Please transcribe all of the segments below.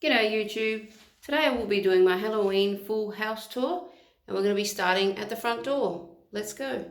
G'day YouTube. Today I will be doing my Halloween full house tour and we're going to be starting at the front door. Let's go.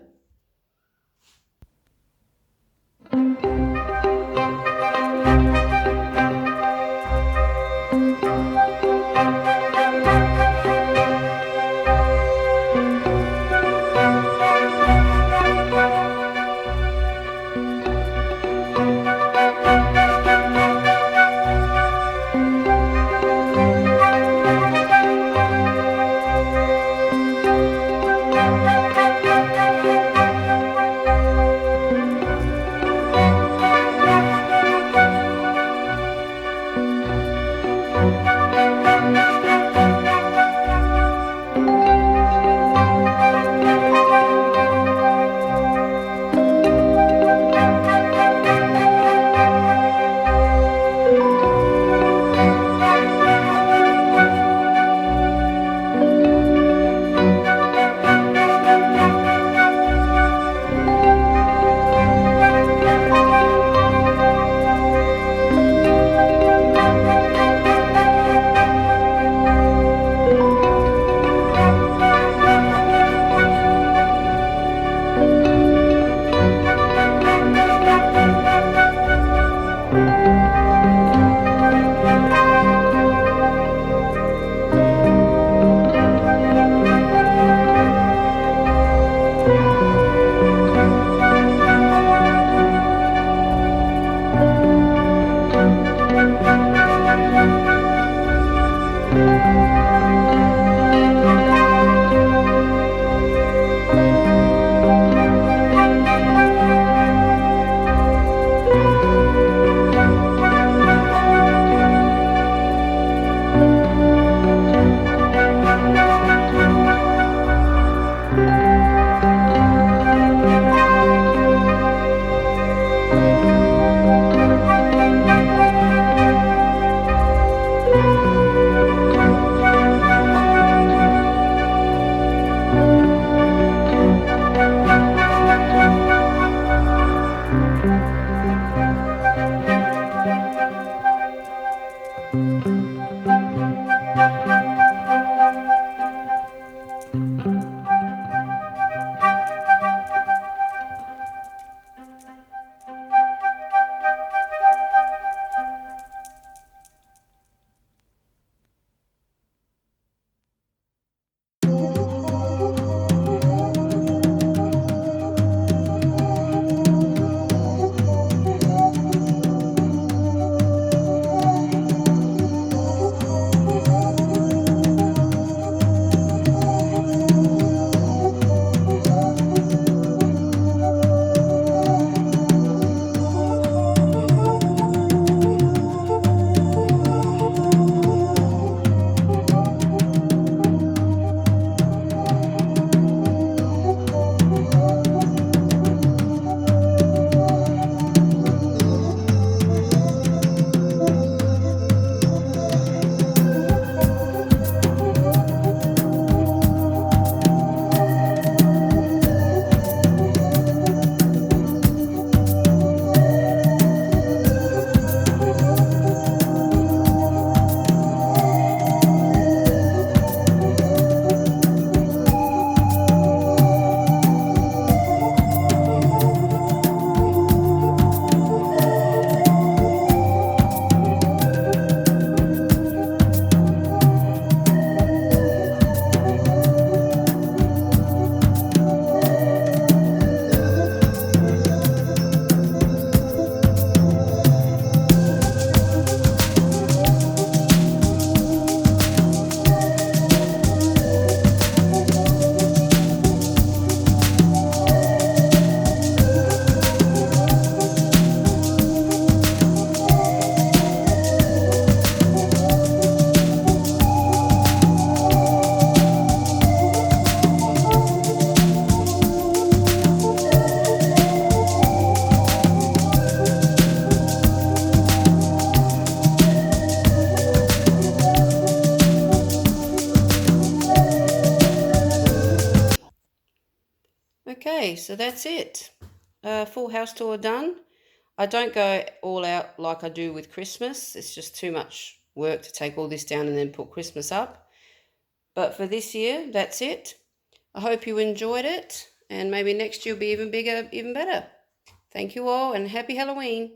Okay, so that's it. Full house tour done. I don't go all out like I do with Christmas. It's just too much work to take all this down and then put Christmas up. But for this year, that's it. I hope you enjoyed it, and maybe next year will be even bigger, even better. Thank you all, and happy Halloween.